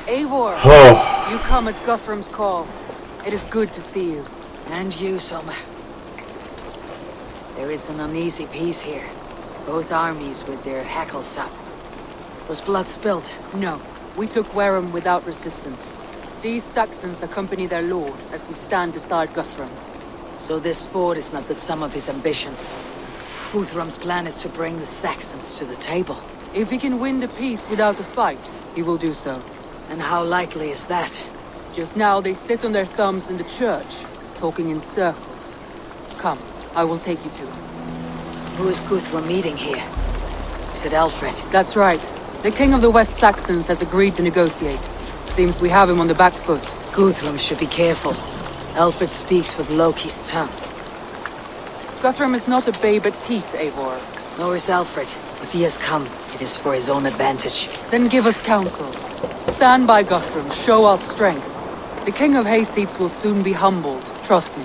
Eivor, you come at Guthrum's call. It is good to see you. And you, Soma. There is an uneasy peace here. Both armies with their hackles up. Was blood spilled? No, we took Wareham without resistance. These Saxons accompany their lord as we stand beside Guthrum. So this fort is not the sum of his ambitions. Guthrum's plan is to bring the Saxons to the table. If he can win the peace without a fight, he will do so. And how likely is that? Just now they sit on their thumbs in the church, talking in circles. Come, I will take you to him. Who is Guthrum meeting here? Is it Alfred? That's right. The king of the West Saxons has agreed to negotiate. Seems we have him on the back foot. Guthrum should be careful. Alfred speaks with Loki's tongue. Guthrum is not a babe at teat, Eivor. Nor is Alfred. If he has come, it is for his own advantage. Then give us counsel. Stand by Guthrum, show our strength. The king of Hayseeds will soon be humbled, trust me.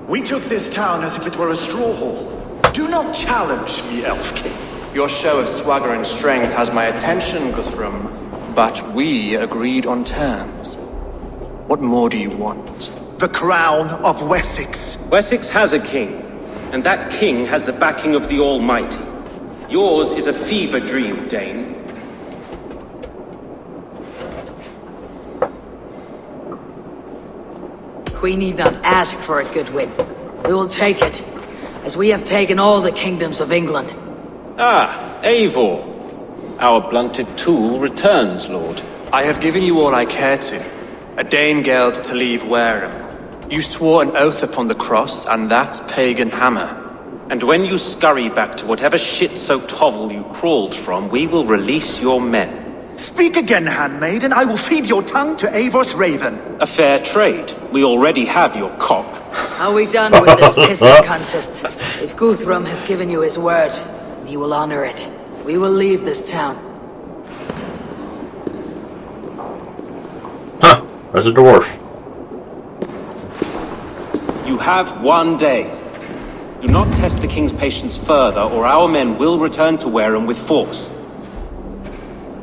We took this town as if it were a straw hall. Do not challenge me, Elf King. Your show of swagger and strength has my attention, Guthrum. But we agreed on terms. What more do you want? The crown of Wessex. Wessex has a king, and that king has the backing of the Almighty. Yours is a fever dream, Dane. We need not ask for it, Goodwin. We will take it, as we have taken all the kingdoms of England. Ah, Eivor. Our blunted tool returns, Lord. I have given you all I care to. A Danegeld to leave Wareham. You swore an oath upon the cross, and that pagan hammer. And when you scurry back to whatever shit-soaked hovel you crawled from, we will release your men. Speak again, handmaid, and I will feed your tongue to Eivor's raven. A fair trade. We already have your cock. Are we done with this pissing contest? If Guthrum has given you his word, he will honor it. We will leave this town. Huh, there's a dwarf. You have one day. Do not test the king's patience further, or our men will return to Wareham with force.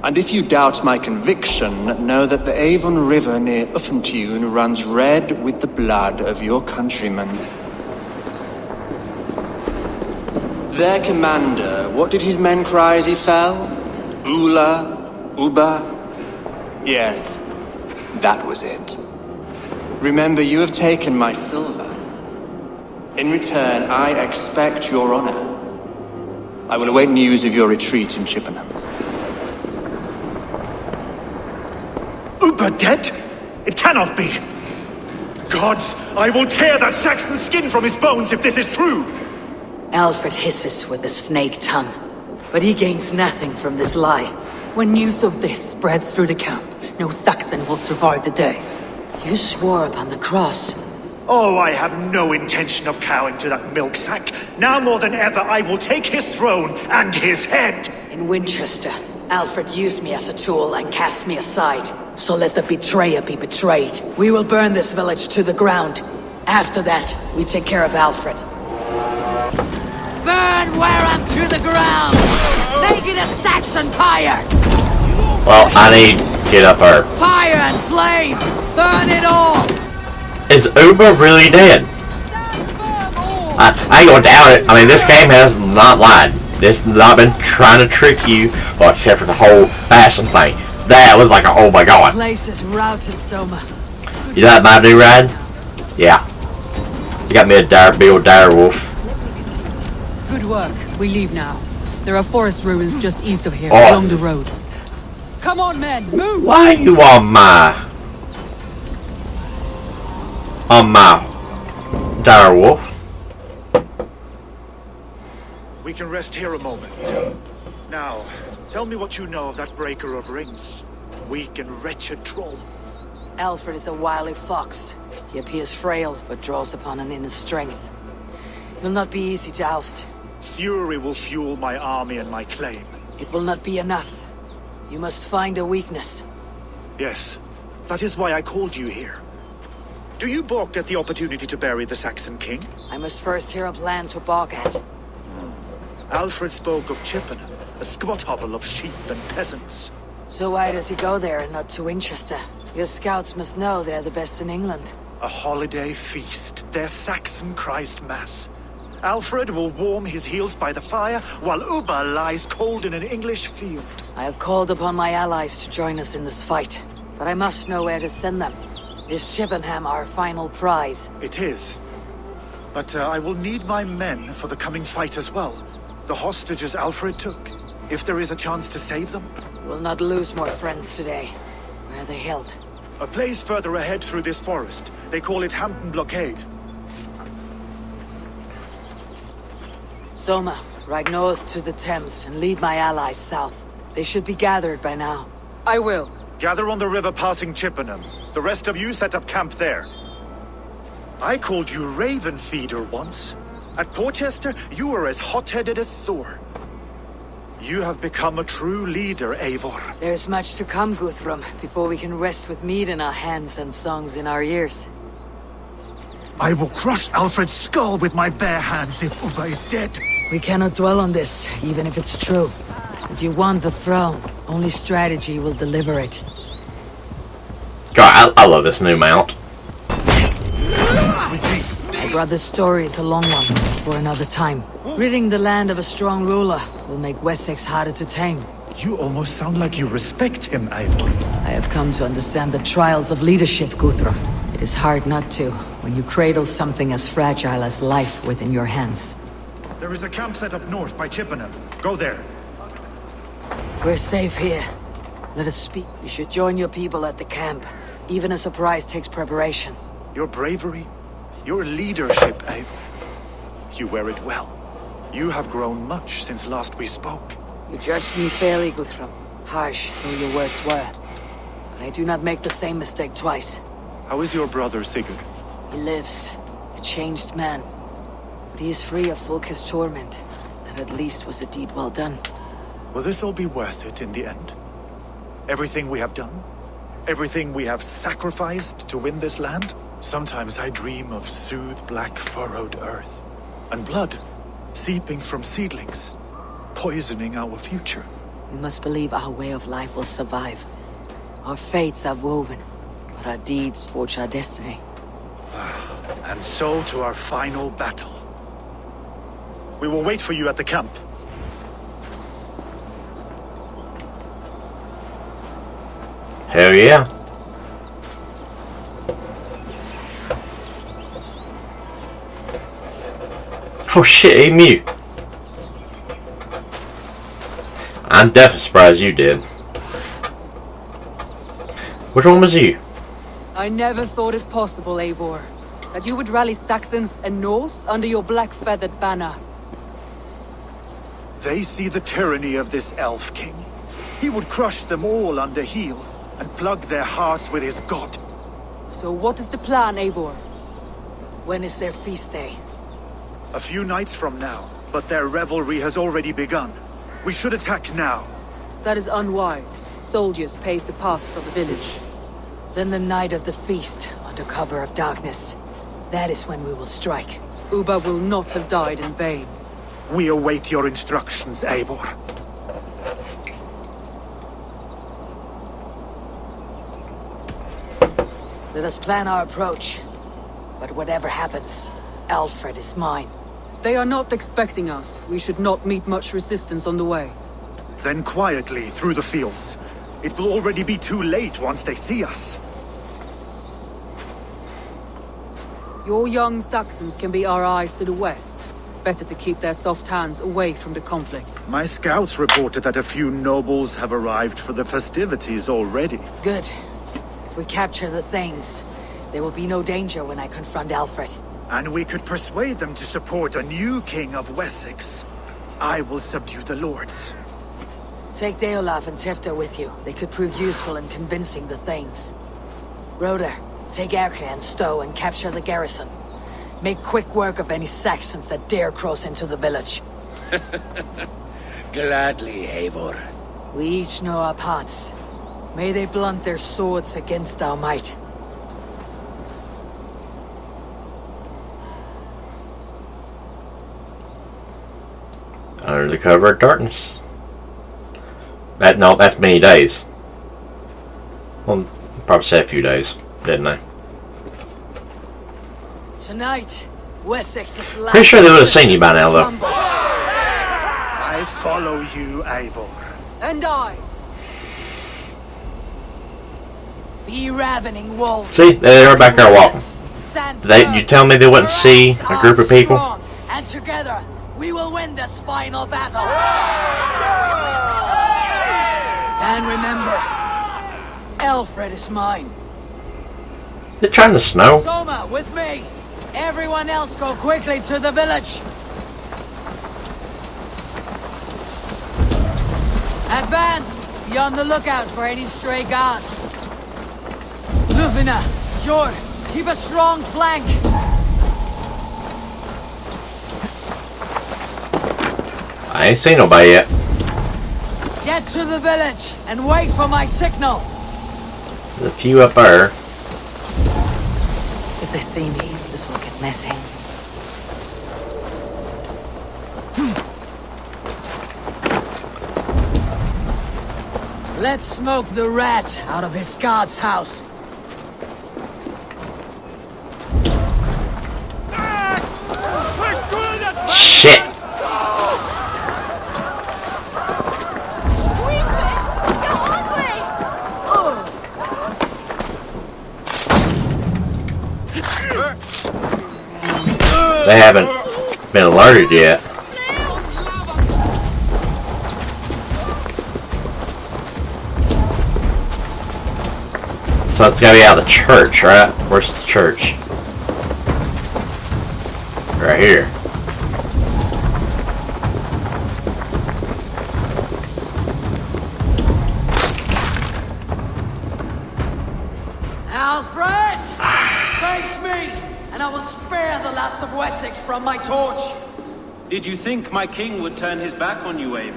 And if you doubt my conviction, know that the Avon River near Uffentune runs red with the blood of your countrymen. Their commander, what did his men cry as he fell? Ula? Uba? Yes, that was it. Remember, you have taken my silver. In return, I expect your honor. I will await news of your retreat in Chippenham. Uber dead? It cannot be. Gods, I will tear that Saxon skin from his bones if this is true. Alfred hisses with a snake tongue, but he gains nothing from this lie. When news of this spreads through the camp, no Saxon will survive the day. You swore upon the cross. Oh, I have no intention of cowing to that milk sack. Now more than ever, I will take his throne and his head. In Winchester, Alfred used me as a tool and cast me aside. So let the betrayer be betrayed. We will burn this village to the ground. After that, we take care of Alfred. Burn Wareham to the ground! Make it a Saxon pyre! Well, I need to get up there. Fire and flame! Burn it all! Is Uber really dead? I ain't gonna doubt it. I mean, this game has not lied. This has not been trying to trick you, well, except for the whole Assassin thing. That was like, oh my god. The place is routed, Soma. You like my new ride? Yeah. You got me a big old dire wolf. Good work. We leave now. There are forest ruins just east of here, Oh. along the road. Come on, men, move! Why are you on my dire wolf? We can rest here a moment. Now, tell me what you know of that breaker of rings. Weak and wretched troll. Alfred is a wily fox. He appears frail, but draws upon an inner strength. He'll not be easy to oust. Fury will fuel my army and my claim. It will not be enough. You must find a weakness. Yes, that is why I called you here. Do you balk at the opportunity to bury the Saxon king? I must first hear a plan to balk at. Alfred spoke of Chippenham, a squat hovel of sheep and peasants. So why does he go there and not to Winchester? Your scouts must know they're the best in England. A holiday feast, their Saxon Christ Mass. Alfred will warm his heels by the fire, while Uba lies cold in an English field. I have called upon my allies to join us in this fight, but I must know where to send them. Is Chippenham our final prize? It is. But I will need my men for the coming fight as well. The hostages Alfred took. If there is a chance to save them. We'll not lose more friends today. Where are they held? A place further ahead through this forest. They call it Hampton Blockade. Soma, ride north to the Thames and lead my allies south. They should be gathered by now. I will. Gather on the river passing Chippenham. The rest of you set up camp there. I called you Raven Feeder once. At Porchester, you were as hot-headed as Thor. You have become a true leader, Eivor. There's much to come, Guthrum, before we can rest with meat in our hands and songs in our ears. I will crush Alfred's skull with my bare hands if Uba is dead. We cannot dwell on this, even if it's true. If you want the throne, only strategy will deliver it. God, I love this new mount. My brother's story is a long one, for another time. Ridding the land of a strong ruler will make Wessex harder to tame. You almost sound like you respect him, Eivor. I have come to understand the trials of leadership, Guthrum. It is hard not to, when you cradle something as fragile as life within your hands. There is a camp set up north by Chippenham. Go there. We're safe here. Let us speak. You should join your people at the camp. Even a surprise takes preparation. Your bravery, your leadership, Eivor. You wear it well. You have grown much since last we spoke. You judged me fairly, Guthrum. Harsh though your words were. But I do not make the same mistake twice. How is your brother, Sigurd? He lives, a changed man. But he is free of Fulke's torment. That at least was a deed well done. Will this all be worth it in the end? Everything we have done? Everything we have sacrificed to win this land? Sometimes I dream of soothed black furrowed earth. And blood, seeping from seedlings, poisoning our future. We must believe our way of life will survive. Our fates are woven, but our deeds forge our destiny. And so to our final battle. We will wait for you at the camp. Hell yeah. Oh shit, he mute. I'm definitely surprised you did. Which one was you? I never thought it possible, Eivor, that you would rally Saxons and Norse under your black-feathered banner. They see the tyranny of this elf king. He would crush them all under heel and plug their hearts with his god. So what is the plan, Eivor? When is their feast day? A few nights from now, but their revelry has already begun. We should attack now. That is unwise. Soldiers pace the paths of the village. Then the night of the feast, under cover of darkness. That is when we will strike. Uba will not have died in vain. We await your instructions, Eivor. Let us plan our approach. But whatever happens, Alfred is mine. They are not expecting us. We should not meet much resistance on the way. Then quietly through the fields. It will already be too late once they see us. Your young Saxons can be our eyes to the west. Better to keep their soft hands away from the conflict. My scouts reported that a few nobles have arrived for the festivities already. Good. If we capture the Thanes, there will be no danger when I confront Alfred. And we could persuade them to support a new king of Wessex. I will subdue the lords. Take Deolaf and Tefta with you. They could prove useful in convincing the Thanes. Roder, take Erke and Stowe and capture the garrison. Make quick work of any Saxons that dare cross into the village. Gladly, Eivor. We each know our parts. May they blunt their swords against our might. Under the cover of darkness. That's many days. Well, probably said a few days, didn't I? Tonight, Wessex's last... Pretty sure they would have seen you by now, though. I follow you, Eivor. And I. Be ravening wolves. See, they're back there walking. Stand You tell me they wouldn't see a group of people? strong, and together, we will win this final battle. And remember, Alfred is mine. Is it trying to snow? Soma, with me. Everyone else go quickly to the village. Advance! Be on the lookout for any stray guards. Lufina, Jor, keep a strong flank. I ain't seen nobody yet. Get to the village and wait for my signal. There's a few up there. If they see me, this will get messy. Let's smoke the rat out of his guard's house. Shit! They haven't been alerted yet. So it's gotta be out of the church, right? Where's the church? Right here. Alfred! Face me, and I will spare the last of Wessex from my torch. Did you think my king would turn his back on you, Eivor?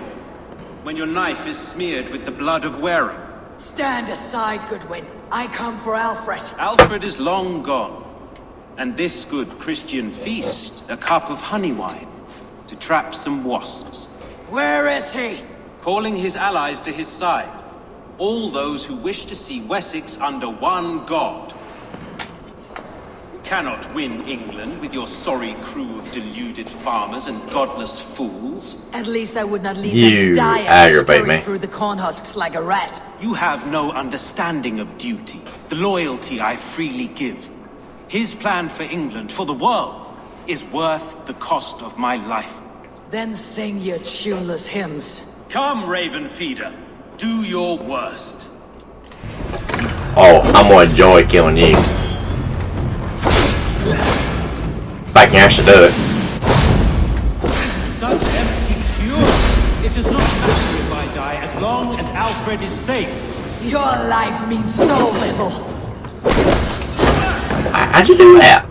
When your knife is smeared with the blood of Warren? Stand aside, Goodwin. I come for Alfred. Alfred is long gone. And this good Christian feast, a cup of honey wine, to trap some wasps. Where is he? Calling his allies to his side. All those who wish to see Wessex under one god. You cannot win England with your sorry crew of deluded farmers and godless fools. At least I would not leave You them to die aggravate scurrying me. through the corn husks like a rat. You have no understanding of duty, the loyalty I freely give. His plan for England, for the world, is worth the cost of my life. Then sing your tuneless hymns. Come, Raven Feeder. Do your worst. Oh, I'm gonna enjoy killing you. If I can actually do it. Such empty fury. It does not matter if I die as long as Alfred is safe. Your life means so little. How'd you do that?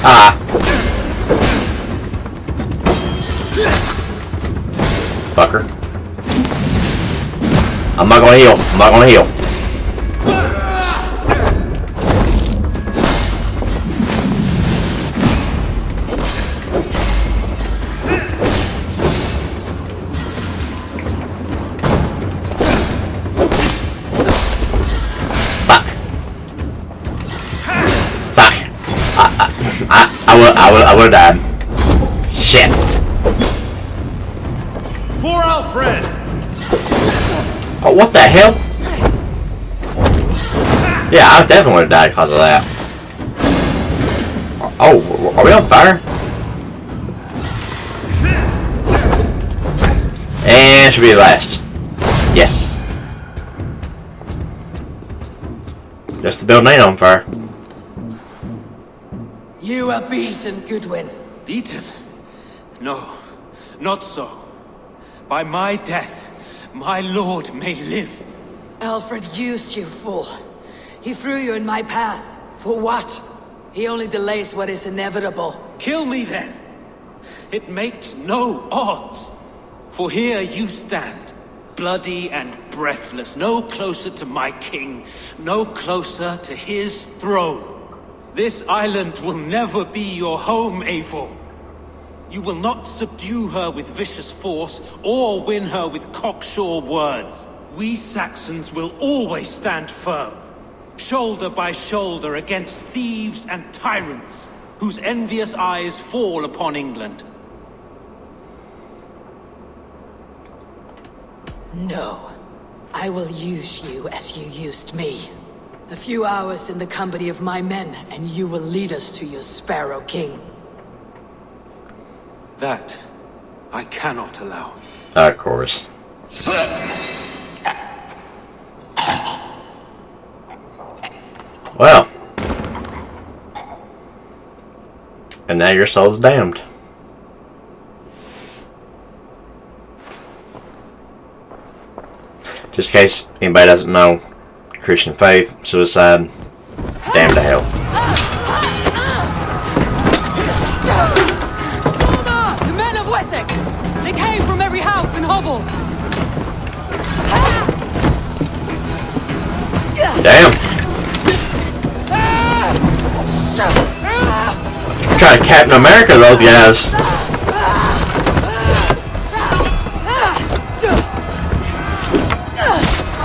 Ah. Fucker. I'm not gonna heal. I'm not gonna heal. I would have died. Shit. For Alfred! Oh, what the hell? Yeah, I definitely would have died because of that. Oh, are we on fire? And should be the last. Yes. Just the building ain't on fire. You are beaten, Goodwin. Beaten? No, not so. By my death, my lord may live. Alfred used you, fool. He threw you in my path. For what? He only delays what is inevitable. Kill me then. It makes no odds. For here you stand, bloody and breathless, no closer to my king, no closer to his throne. This island will never be your home, Eivor. You will not subdue her with vicious force, or win her with cocksure words. We Saxons will always stand firm, shoulder by shoulder against thieves and tyrants, whose envious eyes fall upon England. No. I will use you as you used me. A few hours in the company of my men, and you will lead us to your Sparrow King. That I cannot allow. Of course. Well. And now your soul's damned. Just in case anybody doesn't know, Christian faith, suicide, damned to hell. The men of Wessex! They came from every house and hovel! Damn! Trying to Captain America those guys.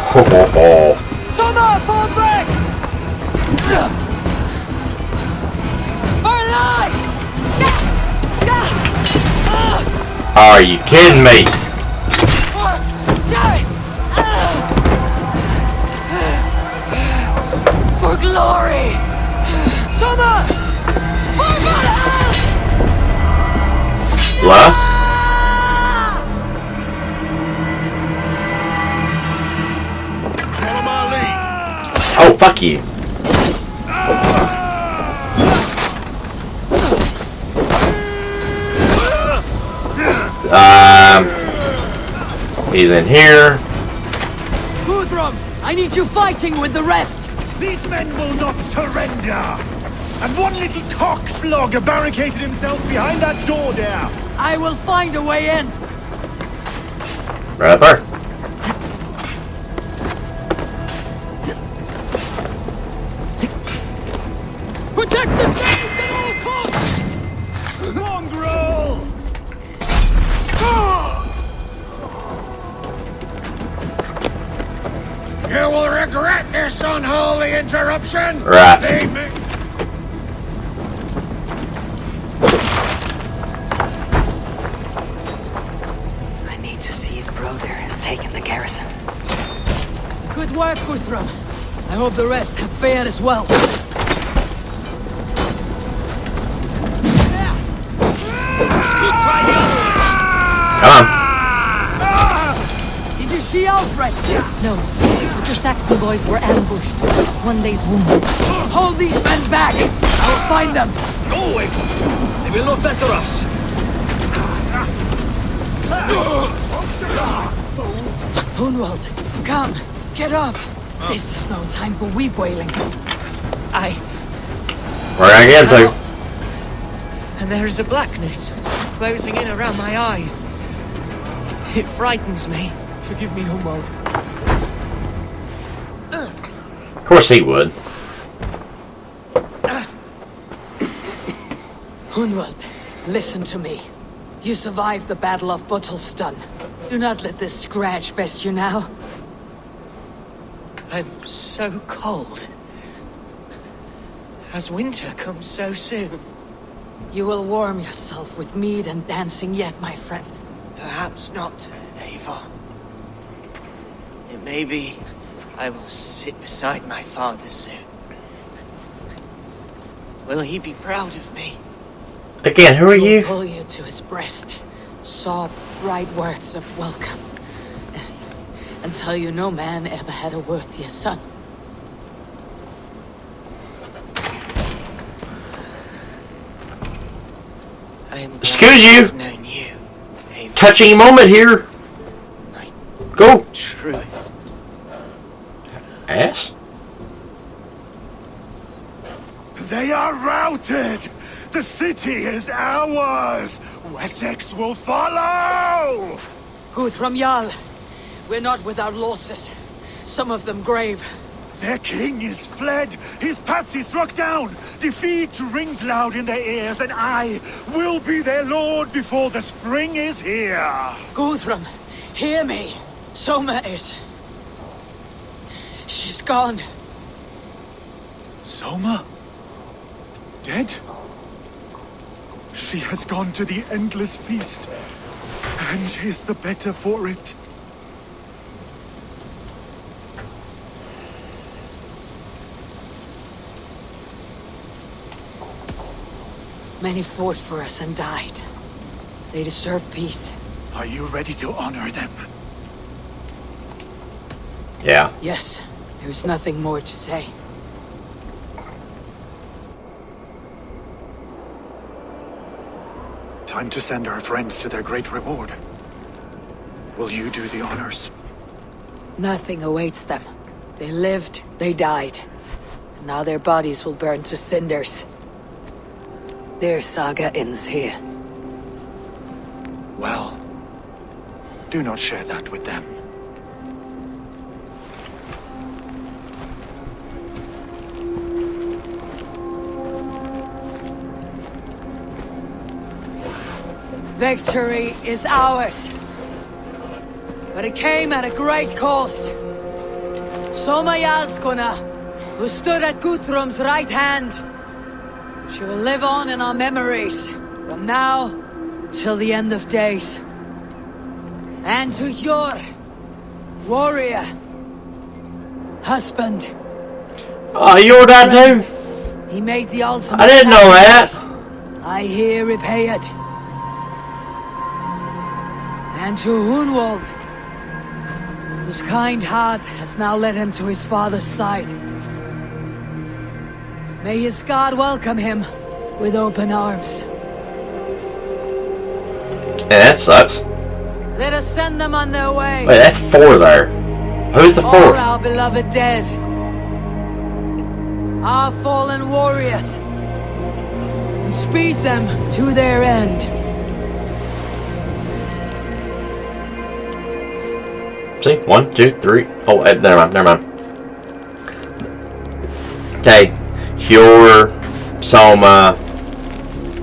Ho ho ho. Summer, fall back! For life! Are you kidding me? For glory! Summer! For Valhalla! What? Oh, fuck you. He's in here. Guthrum, I need you fighting with the rest. These men will not surrender! And one little cockflogger barricaded himself behind that door there! I will find a way in. Right up there. Protect the things at all costs! Mongrel! You will regret this unholy interruption! Right. They may... I need to see if Broder has taken the garrison. Good work, Guthrum. I hope the rest have fared as well. Come on. Did you see Alfred? No, but your Saxon boys were ambushed. One day's wounded. Hold these men back! I will find them! Go away! They will not enter us! Hunwald, come! Get up! This is no time for weep wailing. Where I get to? And there is a blackness closing in around my eyes. It frightens me. Forgive me, Humboldt. Of course he would. Hunwald, listen to me. You survived the Battle of Botolfstan. Do not let this scratch best you now. I'm so cold. Has winter come so soon? You will warm yourself with mead and dancing yet, my friend. Perhaps not, Eivor. It may be I will sit beside my father soon. Will he be proud of me? Again, who are He will you? pull you to his breast, sob bright words of welcome, and tell you no man ever had a worthier son. I am glad Excuse you. I've known you, Eivor, Touching moment here. my Go. truest. Ass? They are routed! The city is ours! Wessex will follow! Guthrum Jarl, We're not without losses. Some of them grave. Their king is fled, his patsy struck down. Defeat rings loud in their ears, and I will be their lord before the spring is here. Guthrum, hear me. Soma is... She's gone. Soma? Dead? She has gone to the endless feast, and is the better for it. Many fought for us and died. They deserve peace. Are you ready to honor them? Yeah. Yes, there's nothing more to say. Time to send our friends to their great reward. Will you do the honors? Nothing awaits them. They lived, they died. And now their bodies will burn to cinders. Their saga ends here. Well, do not share that with them. Victory is ours. But it came at a great cost. Soma Jarlskona, who stood at Guthrum's right hand. She will live on in our memories, from now till the end of days. And to your warrior, husband. Oh, you're that dude? He made the ultimate. I didn't know that. I here repay it. And to Hunwald, whose kind heart has now led him to his father's side. May his God welcome him with open arms. Yeah, that sucks. Let us send them on their way. Wait, that's 4 there. Who's the 4th? All our beloved dead. Our fallen warriors. And speed them to their end. See? 1, 2, 3. Oh, never mind. Okay. Hjor, Soma,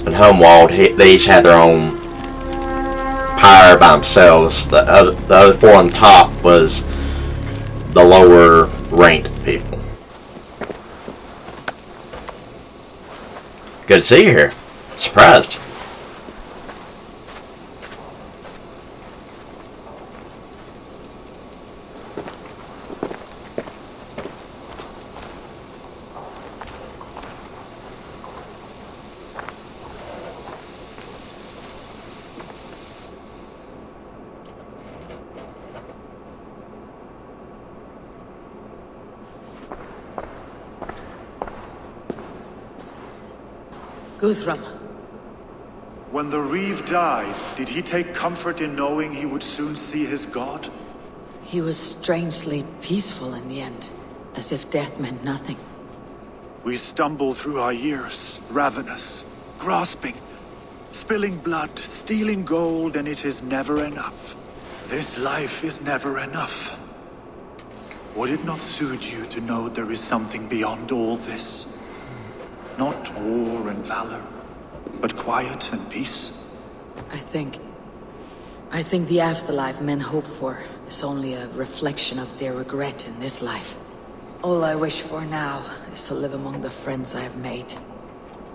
and Hunwald, they each had their own pyre by themselves. The other 4 on top was the lower ranked people. Good to see you here. Surprised. Guthrum. When the Reeve died, did he take comfort in knowing he would soon see his god? He was strangely peaceful in the end, as if death meant nothing. We stumble through our years, ravenous, grasping, spilling blood, stealing gold, and it is never enough. This life is never enough. Would it not soothe you to know there is something beyond all this? Not war and valor, but quiet and peace? I think the afterlife men hope for is only a reflection of their regret in this life. All I wish for now is to live among the friends I have made.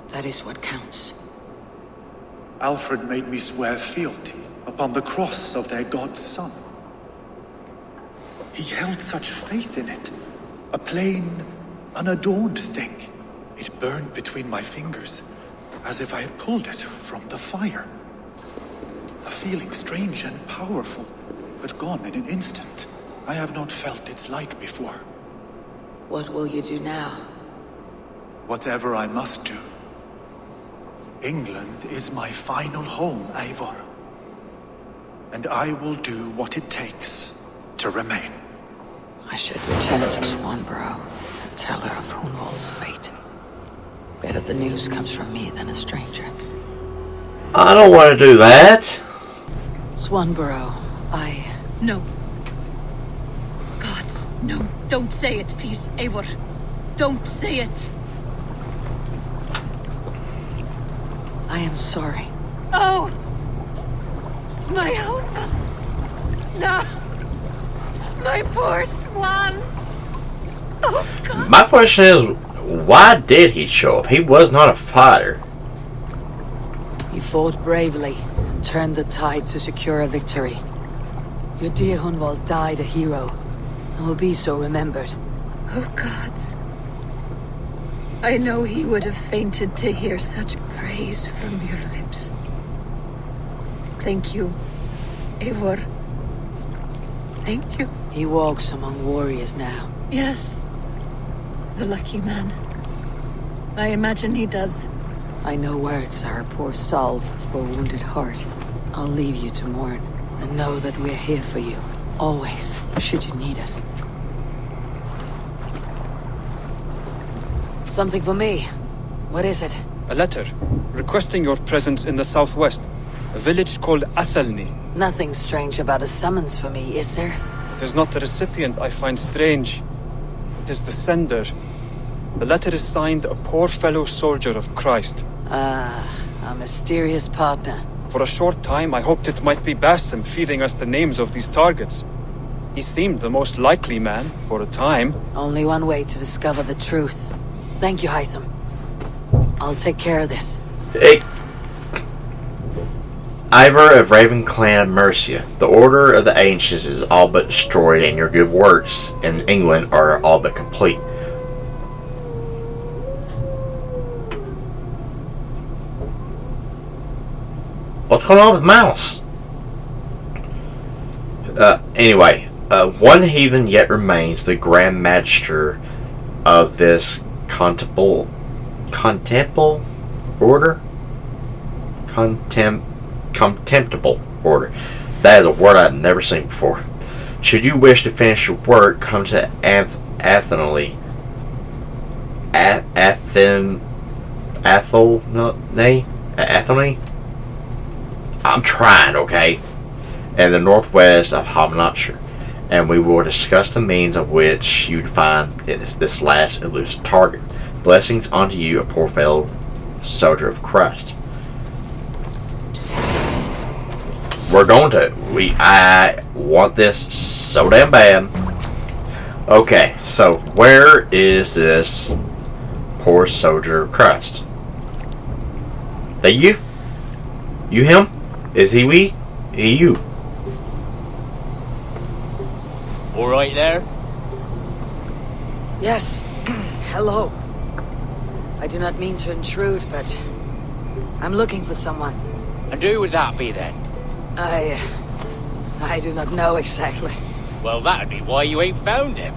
That is what counts. Alfred made me swear fealty upon the cross of their god's son. He held such faith in it, a plain, unadorned thing. It burned between my fingers, as if I had pulled it from the fire. A feeling strange and powerful, but gone in an instant. I have not felt its like before. What will you do now? Whatever I must do. England is my final home, Eivor. And I will do what it takes to remain. I should return to Swanborough and tell her of Hunwald's fate. Better the news comes from me than a stranger. I don't want to do that. Swanborough, No. No, don't say it, please, Eivor. Don't say it. I am sorry. Oh! My own... No! My poor swan! Oh, God! My question is, why did he show up? He was not a fighter. He fought bravely and turned the tide to secure a victory. Your dear Hunwald died a hero, and will be so remembered. Oh, gods. I know he would have fainted to hear such praise from your lips. Thank you, Eivor. Thank you. He walks among warriors now. Yes. The lucky man. I imagine he does. I know words are a poor salve for a wounded heart. I'll leave you to mourn, and know that we're here for you, always, should you need us. Something for me. What is it? A letter, requesting your presence in the southwest. A village called Athelney. Nothing strange about a summons for me, is there? It is not the recipient I find strange. It is the sender. The letter is signed a poor fellow soldier of Christ. Ah, a mysterious partner. For a short time, I hoped it might be Basim feeding us the names of these targets. He seemed the most likely man, for a time. Only one way to discover the truth. Thank you, Hytham. I'll take care of this. Hey. Eivor of Raven Clan of Mercia. The Order of the Ancients is all but destroyed, and your good works in England are all but complete. What's going on with Mouse? Anyway, one heathen yet remains the Grand Magister of this contemptible order? Contemptible order. That is a word I've never seen before. Should you wish to finish your work, come to Athelney. Athelney? I'm trying, okay? In the northwest of Hamanotshire, and we will discuss the means of which you find this last elusive target. Blessings unto you, a poor fellow soldier of Christ. We're going to. I want this so damn bad. Okay, so where is this poor soldier of Christ? That you? You him? Is he we? He you? All right there? Yes. Hello. I do not mean to intrude, but I'm looking for someone. And who would that be then? I do not know exactly. Well, that'd be why you ain't found him.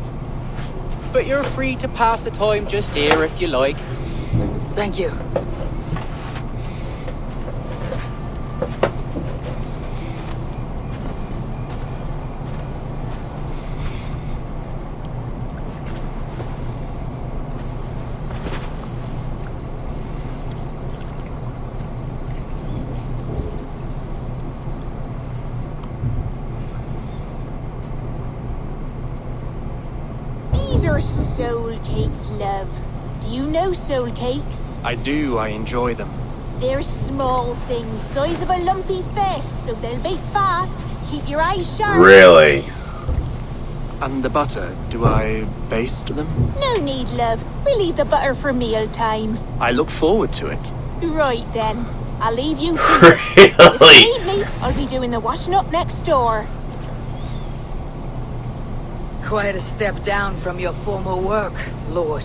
But you're free to pass the time just here if you like. Thank you. These are soul cakes, love. Do you know soul cakes? I do, I enjoy them. They're small things, size of a lumpy fist, so they'll bake fast. Keep your eyes sharp. Really? And the butter, do I baste them? No need, love. We leave the butter for mealtime. I look forward to it. Right then. I'll leave you to it. Really? If you need me, I'll be doing the washing up next door. Quite a step down from your former work, Lord.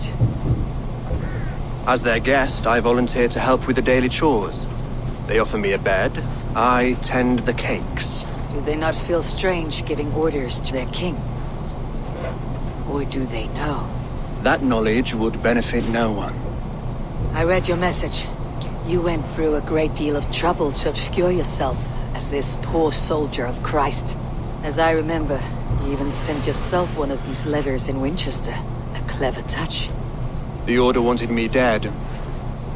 As their guest, I volunteer to help with the daily chores. They offer me a bed. I tend the cakes. Do they not feel strange giving orders to their king? Or do they know? That knowledge would benefit no one. I read your message. You went through a great deal of trouble to obscure yourself as this poor soldier of Christ. As I remember, you even sent yourself one of these letters in Winchester. A clever touch. The Order wanted me dead.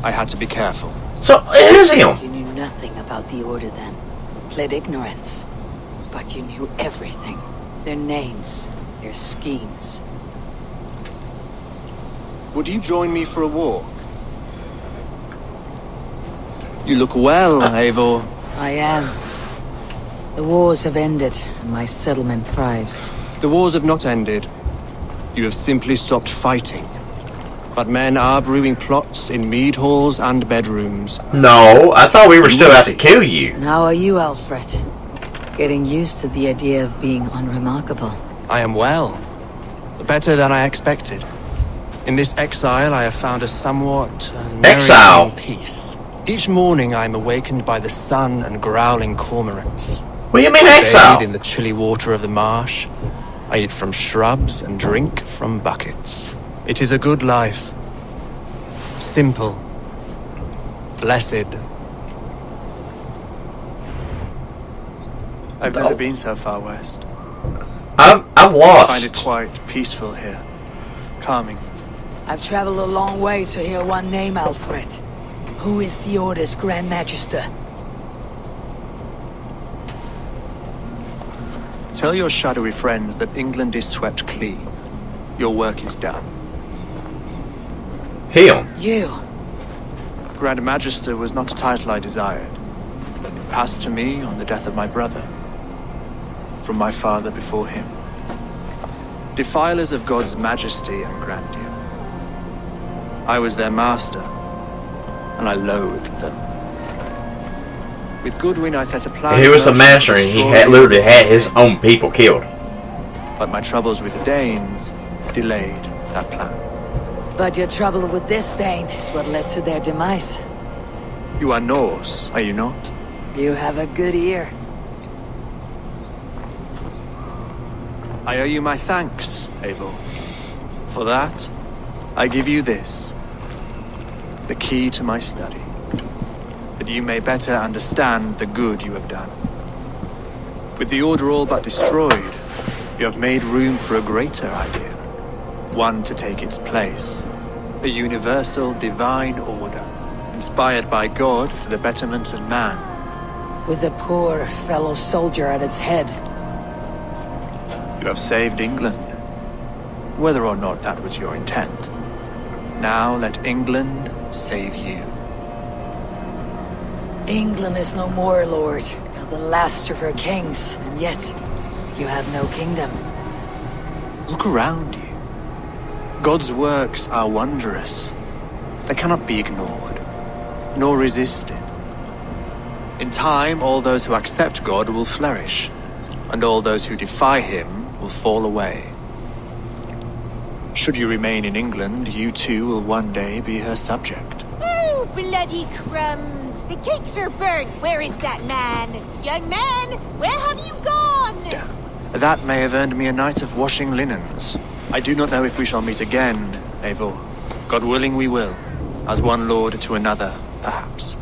I had to be careful. So, it is him! You knew nothing about the Order then. Pled ignorance. But you knew everything. Their names, their schemes. Would you join me for a walk? You look well, Eivor. I am. The wars have ended, and my settlement thrives. The wars have not ended. You have simply stopped fighting. But men are brewing plots in mead halls and bedrooms. No, I thought we were still out to kill you. And how are you, Alfred? Getting used to the idea of being unremarkable. I am well. Better than I expected. In this exile, I have found a somewhat exile peace. Each morning, I am awakened by the sun and growling cormorants. What do you mean I exile? bathe in the chilly water of the marsh. I eat from shrubs and drink from buckets. It is a good life. Simple. Blessed. I've never been so far west. I've lost. I find it quite peaceful here. Calming. I've traveled a long way to hear one name, Alfred. Who is the Order's Grand Magister? Tell your shadowy friends that England is swept clean. Your work is done. Him. You. Grand Magister was not a title I desired. It passed to me on the death of my brother. From my father before him. Defilers of God's majesty and grandeur. I was their master, and I loathed them. With Goodwin, I set a plan. He was a master, and he had literally had his own people killed. But my troubles with the Danes delayed that plan. But your trouble with this Dane is what led to their demise. You are Norse, are you not? You have a good ear. I owe you my thanks, Eivor. For that, I give you this. The key to my study. That you may better understand the good you have done. With the Order all but destroyed, you have made room for a greater idea. One to take its place. A universal divine order, inspired by God for the betterment of man. With a poor fellow soldier at its head. You have saved England. Whether or not that was your intent. Now let England save you. England is no more, Lord. You're the last of her kings, and yet you have no kingdom. Look around you. God's works are wondrous. They cannot be ignored, nor resisted. In time, all those who accept God will flourish, and all those who defy him will fall away. Should you remain in England, you too will one day be her subject. Oh, bloody crumbs! The cakes are burnt! Where is that man? Young man, where have you gone? Damn. That may have earned me a night of washing linens. I do not know if we shall meet again, Eivor. God willing we will. As one lord to another, perhaps.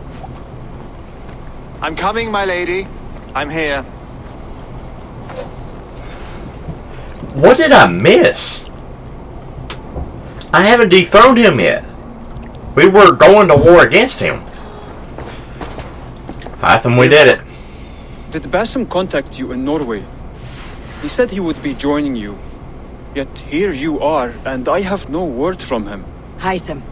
I'm coming, my lady. I'm here. What did I miss? I haven't dethroned him yet. We were going to war against him. Hytham, we did it. Did Bassam contact you in Norway? He said he would be joining you. Yet here you are, and I have no word from him. Hytham,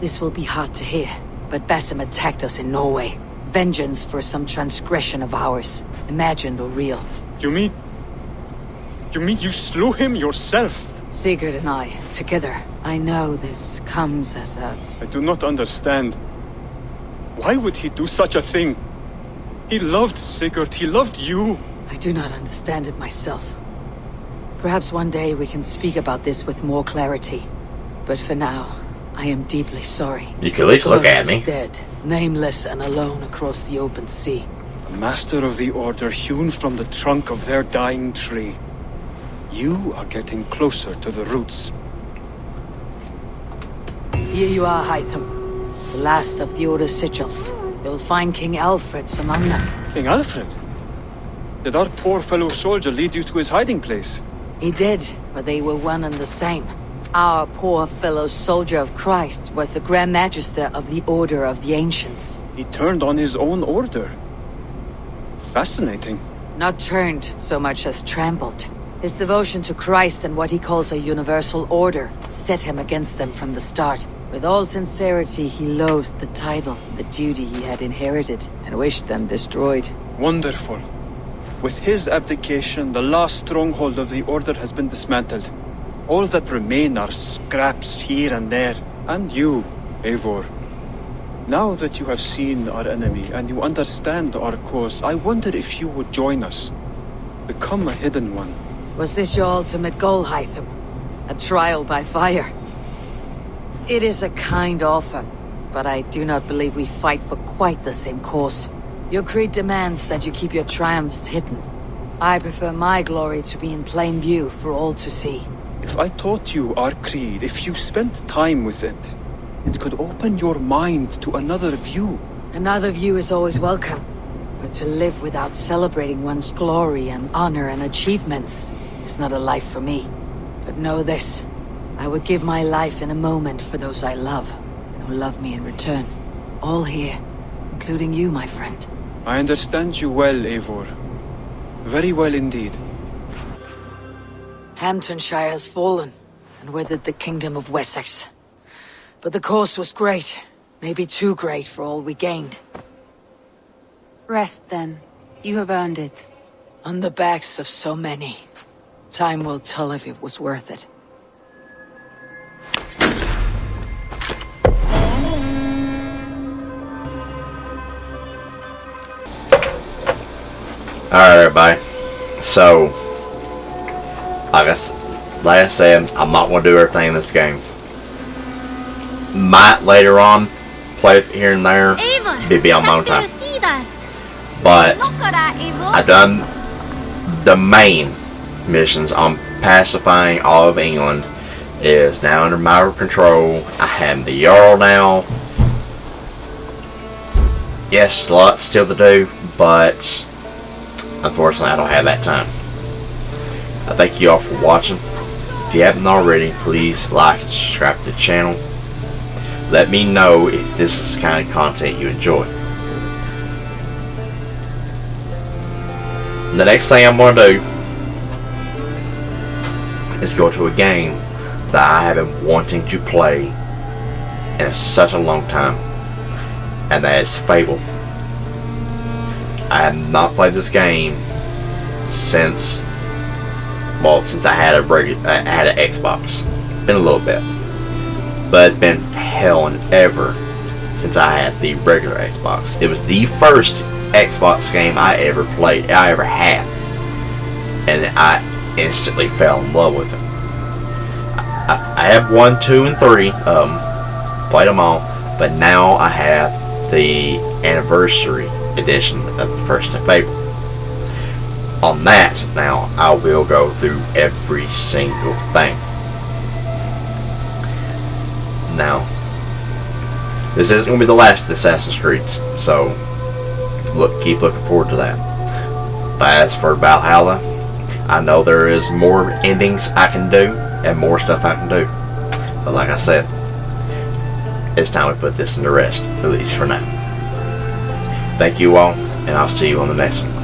this will be hard to hear, but Bassam attacked us in Norway. Vengeance for some transgression of ours, imagined or real. You mean you slew him yourself? Sigurd and I, together. I know this comes as a... I do not understand. Why would he do such a thing? He loved Sigurd, he loved you. I do not understand it myself. Perhaps one day we can speak about this with more clarity. But for now, I am deeply sorry. You can at least look at me. Dead, nameless and alone across the open sea. A master of the Order hewn from the trunk of their dying tree. You are getting closer to the roots. Here you are, Hytham. The last of the Order's sigils. You'll find King Alfred's among them. King Alfred? Did our poor fellow soldier lead you to his hiding place? He did, but they were one and the same. Our poor fellow soldier of Christ was the Grand Magister of the Order of the Ancients. He turned on his own order. Fascinating. Not turned so much as trampled. His devotion to Christ and what he calls a universal order set him against them from the start. With all sincerity, he loathed the title, the duty he had inherited, and wished them destroyed. Wonderful. With his abdication, the last stronghold of the Order has been dismantled. All that remain are scraps here and there. And you, Eivor. Now that you have seen our enemy and you understand our cause, I wonder if you would join us. Become a hidden one. Was this your ultimate goal, Hytham? A trial by fire? It is a kind offer, but I do not believe we fight for quite the same cause. Your creed demands that you keep your triumphs hidden. I prefer my glory to be in plain view for all to see. If I taught you our creed, if you spent time with it, it could open your mind to another view. Another view is always welcome, but to live without celebrating one's glory and honor and achievements is not a life for me. But know this, I would give my life in a moment for those I love, and who love me in return. All here, including you, my friend. I understand you well, Eivor. Very well indeed. Hamptonshire has fallen, and with it the kingdom of Wessex. But the cost was great, maybe too great for all we gained. Rest then. You have earned it. On the backs of so many. Time will tell if it was worth it. Alright, everybody. So, like I said, I'm not going to do everything in this game. Might later on play it here and there, maybe on my own time. But I done the main missions on pacifying all of England is now under my control. I have the Jarl now. Yes, a lot still to do, but unfortunately I don't have that time. I thank you all for watching. If you haven't already, please like and subscribe to the channel. Let me know if this is the kind of content you enjoy. The next thing I'm going to do is go to a game that I have been wanting to play in such a long time, and that is Fable. I have not played this game since I had an Xbox. It's been a little bit, but it's been hell and ever since I had the regular Xbox. It was the first Xbox game I ever had, and I instantly fell in love with it. I have 1, 2, and 3 played them all, but now I have the anniversary edition of the first Fable. On that, now I will go through every single thing. Now, this isn't going to be the last of the Assassin's Creeds, so keep looking forward to that. But as for Valhalla, I know there is more endings I can do and more stuff I can do. But like I said, it's time we put this into rest, at least for now. Thank you all, and I'll see you on the next one.